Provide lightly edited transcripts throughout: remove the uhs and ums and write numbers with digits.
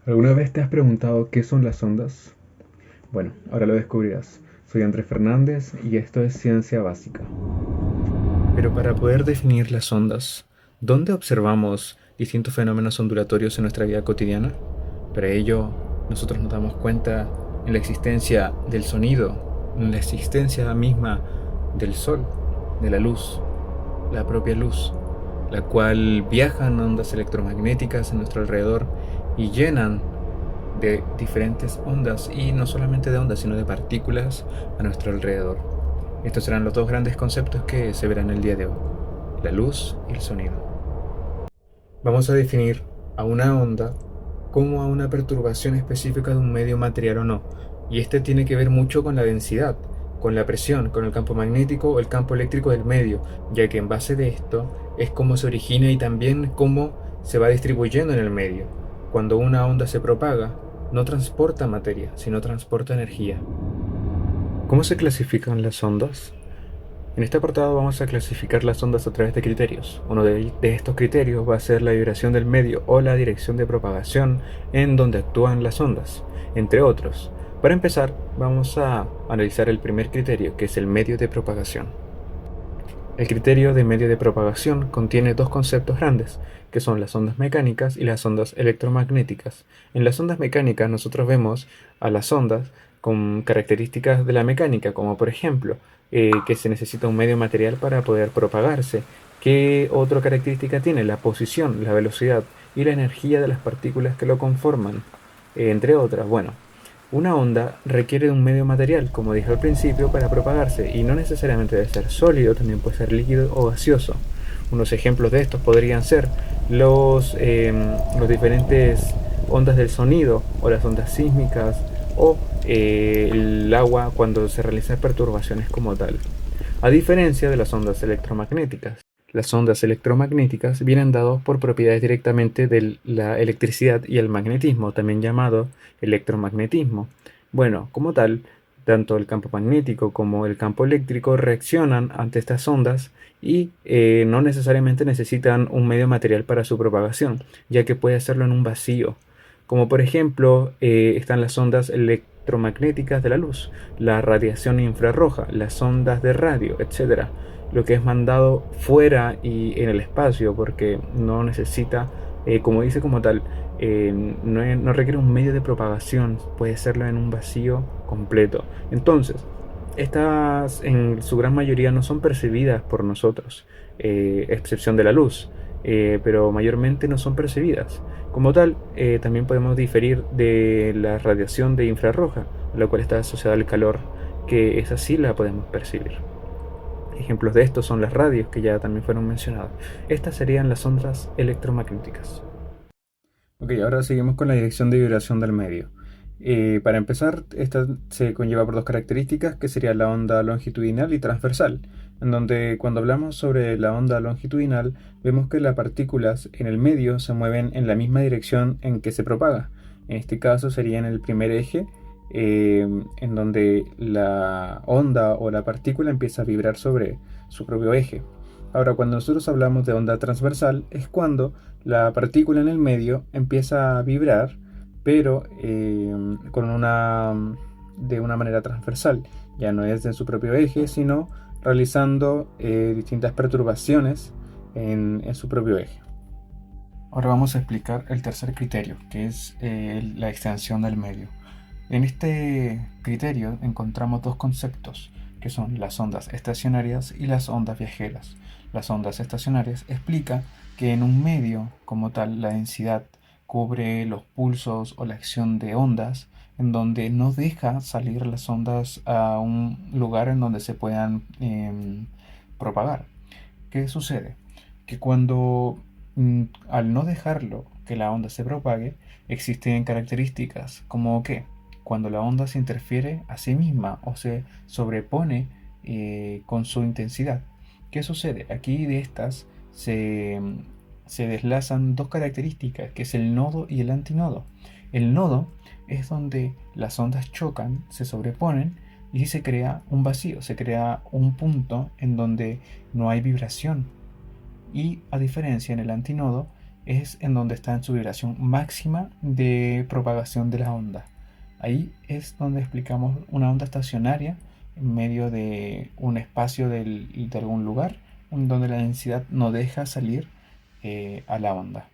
¿Alguna vez te has preguntado qué son las ondas? Bueno, ahora lo descubrirás. Soy Andrés Fernández y esto es Ciencia Básica. Pero para poder definir las ondas, ¿dónde observamos distintos fenómenos ondulatorios en nuestra vida cotidiana? Para ello, nosotros nos damos cuenta en la existencia del sonido, en la existencia misma del sol, de la luz, la propia luz, la cual viaja en ondas electromagnéticas en nuestro alrededor y llenan de diferentes ondas, y no solamente de ondas, sino de partículas a nuestro alrededor. Estos serán los dos grandes conceptos que se verán el día de hoy, la luz y el sonido. Vamos a definir a una onda como a una perturbación específica de un medio material o no, y este tiene que ver mucho con la densidad, con la presión, con el campo magnético o el campo eléctrico del medio, ya que en base de esto es cómo se origina y también cómo se va distribuyendo en el medio. Cuando una onda se propaga, no transporta materia, sino transporta energía. ¿Cómo se clasifican las ondas? En este apartado vamos a clasificar las ondas a través de criterios. Uno de estos criterios va a ser la vibración del medio o la dirección de propagación en donde actúan las ondas, entre otros. Para empezar, vamos a analizar el primer criterio, que es el medio de propagación. El criterio de medio de propagación contiene dos conceptos grandes, que son las ondas mecánicas y las ondas electromagnéticas. En las ondas mecánicas nosotros vemos a las ondas con características de la mecánica, como por ejemplo, que se necesita un medio material para poder propagarse. ¿Qué otra característica tiene? La posición, la velocidad y la energía de las partículas que lo conforman, entre otras. Bueno, una onda requiere de un medio material, como dije al principio, para propagarse, y no necesariamente debe ser sólido, también puede ser líquido o gaseoso. Unos ejemplos de estos podrían ser los diferentes ondas del sonido, o las ondas sísmicas, o el agua cuando se realizan perturbaciones como tal. A diferencia de las ondas electromagnéticas. Las ondas electromagnéticas vienen dadas por propiedades directamente de la electricidad y el magnetismo, también llamado electromagnetismo. Bueno, como tal, tanto el campo magnético como el campo eléctrico reaccionan ante estas ondas y no necesariamente necesitan un medio material para su propagación, ya que puede hacerlo en un vacío. Como por ejemplo, están las ondas electromagnéticas de la luz, la radiación infrarroja, las ondas de radio, etcétera, lo que es mandado fuera y en el espacio, porque no necesita, como dice como tal, no requiere un medio de propagación, puede serlo en un vacío completo. Entonces, estas en su gran mayoría no son percibidas por nosotros, excepción de la luz, pero mayormente no son percibidas. Como tal, también podemos diferir de la radiación de infrarroja, la cual está asociada al calor, que esa sí la podemos percibir. Ejemplos de esto son las radios, que ya también fueron mencionadas. Estas serían las ondas electromagnéticas. Ok, ahora seguimos con la dirección de vibración del medio. Para empezar, esta se conlleva por dos características, que sería la onda longitudinal y transversal, en donde cuando hablamos sobre la onda longitudinal, vemos que las partículas en el medio se mueven en la misma dirección en que se propaga. En este caso sería en el primer eje, en donde la onda o la partícula empieza a vibrar sobre su propio eje. Ahora, cuando nosotros hablamos de onda transversal, es cuando la partícula en el medio empieza a vibrar, pero de una manera transversal. Ya no es en su propio eje, sino realizando distintas perturbaciones en su propio eje. Ahora vamos a explicar el tercer criterio, que es la extensión del medio. En este criterio encontramos dos conceptos, que son las ondas estacionarias y las ondas viajeras. Las ondas estacionarias explica que en un medio como tal la densidad cubre los pulsos o la acción de ondas, en donde no deja salir las ondas a un lugar en donde se puedan propagar. ¿Qué sucede? Que cuando al no dejarlo que la onda se propague, existen características como que cuando la onda se interfiere a sí misma o se sobrepone con su intensidad. ¿Qué sucede? Aquí de estas se deslazan dos características, que es el nodo y el antinodo. El nodo es donde las ondas chocan, se sobreponen y se crea un vacío, se crea un punto en donde no hay vibración. Y a diferencia en el antinodo, es en donde está en su vibración máxima de propagación de la onda. Ahí es donde explicamos una onda estacionaria en medio de un espacio de algún lugar, en donde la densidad no deja salir a la onda.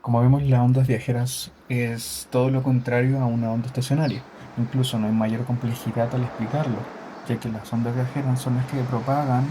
Como vemos, las ondas viajeras es todo lo contrario a una onda estacionaria. Incluso no hay mayor complejidad al explicarlo, ya que las ondas viajeras son las que se propagan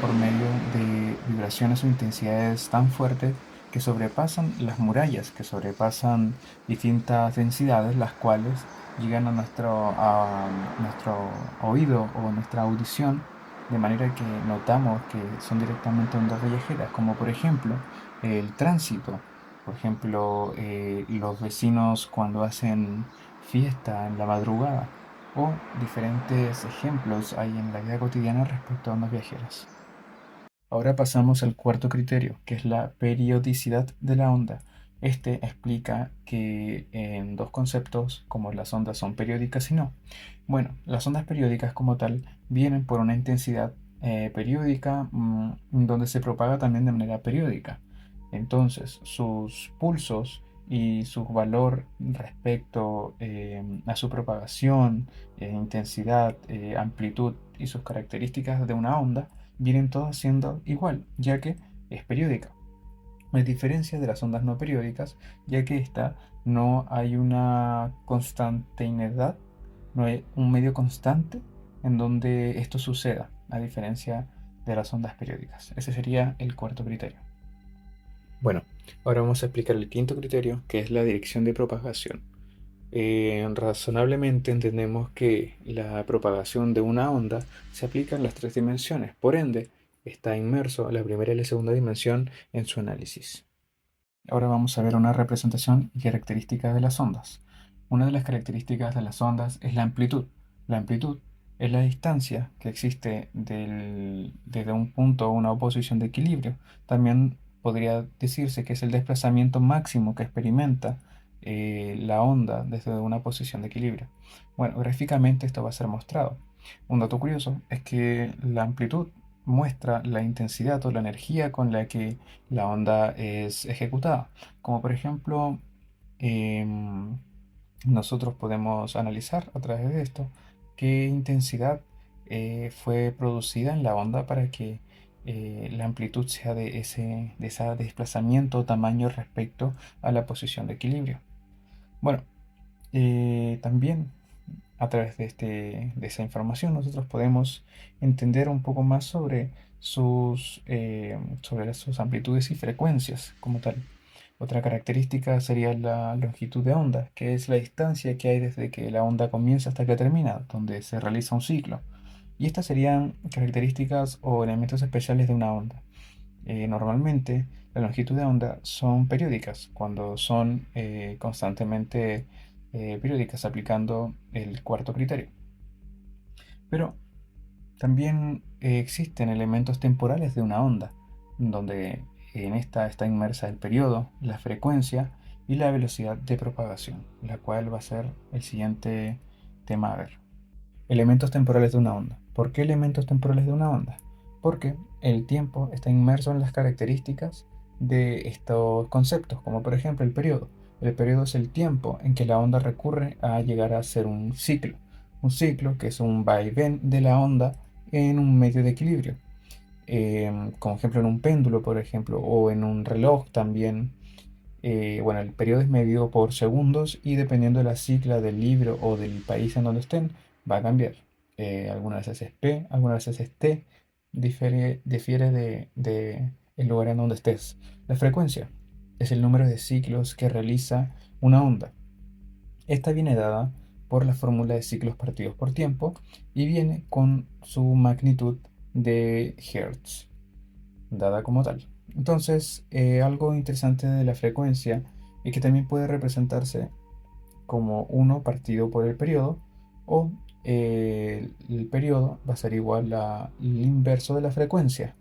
por medio de vibraciones o intensidades tan fuertes que sobrepasan las murallas, que sobrepasan distintas densidades, las cuales llegan a nuestro oído o a nuestra audición, de manera que notamos que son directamente ondas viajeras, como por ejemplo el tránsito. Por ejemplo, los vecinos cuando hacen fiesta en la madrugada o diferentes ejemplos hay en la vida cotidiana respecto a ondas viajeras. Ahora pasamos al cuarto criterio, que es la periodicidad de la onda. Este explica que en dos conceptos, como las ondas son periódicas y no. Bueno, las ondas periódicas como tal vienen por una intensidad periódica, donde se propaga también de manera periódica. Entonces, sus pulsos y su valor respecto a su propagación, intensidad, amplitud y sus características de una onda vienen todas siendo igual, ya que es periódica. A diferencia de las ondas no periódicas, ya que esta no hay una constanteidad, no hay un medio constante en donde esto suceda, a diferencia de las ondas periódicas. Ese sería el cuarto criterio. Bueno, ahora vamos a explicar el quinto criterio, que es la dirección de propagación. Razonablemente entendemos que la propagación de una onda se aplica en las tres dimensiones, por ende, está inmerso la primera y la segunda dimensión en su análisis. Ahora vamos a ver una representación y características de las ondas. Una de las características de las ondas es la amplitud. La amplitud es la distancia que existe desde un punto a una posición de equilibrio. También podría decirse que es el desplazamiento máximo que experimenta la onda desde una posición de equilibrio. Bueno, gráficamente esto va a ser mostrado. Un dato curioso es que la amplitud muestra la intensidad o la energía con la que la onda es ejecutada. Como por ejemplo, em, nosotros podemos analizar a través de esto qué intensidad fue producida en la onda para que la amplitud sea de ese desplazamiento o tamaño respecto a la posición de equilibrio. Bueno, también a través de esa información nosotros podemos entender un poco más sobre sus amplitudes y frecuencias como tal. Otra característica sería la longitud de onda, que es la distancia que hay desde que la onda comienza hasta que termina, donde se realiza un ciclo. Y estas serían características o elementos especiales de una onda. Normalmente, la longitud de onda son periódicas, cuando son constantemente periódicas, aplicando el cuarto criterio. Pero también existen elementos temporales de una onda, donde en esta está inmersa el periodo, la frecuencia y la velocidad de propagación, la cual va a ser el siguiente tema a ver. Elementos temporales de una onda. ¿Por qué elementos temporales de una onda? Porque el tiempo está inmerso en las características de estos conceptos, como por ejemplo el periodo. El periodo es el tiempo en que la onda recurre a llegar a ser un ciclo. Un ciclo que es un vaivén de la onda en un medio de equilibrio. Como ejemplo en un péndulo, por ejemplo, o en un reloj también. Bueno, el periodo es medido por segundos y dependiendo de la sigla del libro o del país en donde estén, va a cambiar. Algunas veces es P, algunas veces es T, difiere de el lugar en donde estés. La frecuencia es el número de ciclos que realiza una onda. Esta viene dada por la fórmula de ciclos partidos por tiempo y viene con su magnitud de Hertz, dada como tal. Entonces, algo interesante de la frecuencia es que también puede representarse como 1 partido por el periodo, o el periodo va a ser igual al inverso de la frecuencia.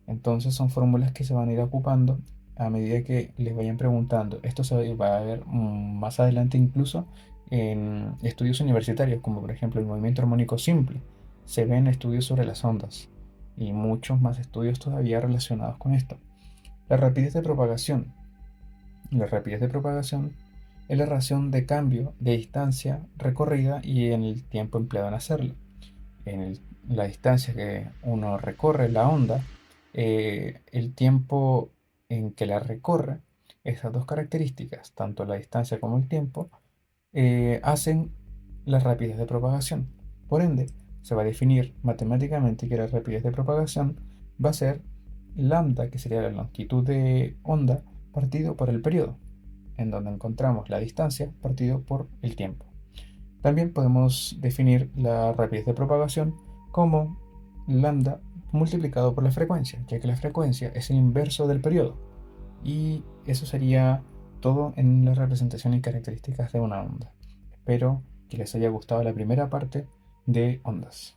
Entonces son fórmulas que se van a ir ocupando a medida que les vayan preguntando. Esto se va a ver más adelante incluso en estudios universitarios, como por ejemplo el movimiento armónico simple. Se ven estudios sobre las ondas y muchos más estudios todavía relacionados con esto. La rapidez de propagación. La rapidez de propagación es la relación de cambio de distancia recorrida y en el tiempo empleado en hacerlo. La distancia que uno recorre la onda, el tiempo en que la recorre, esas dos características, tanto la distancia como el tiempo, hacen la rapidez de propagación. Por ende, se va a definir matemáticamente que la rapidez de propagación va a ser lambda, que sería la longitud de onda, partido por el periodo, en donde encontramos la distancia partido por el tiempo. También podemos definir la rapidez de propagación como lambda multiplicado por la frecuencia, ya que la frecuencia es el inverso del periodo. Y eso sería todo en la representación y características de una onda. Espero que les haya gustado la primera parte de ondas.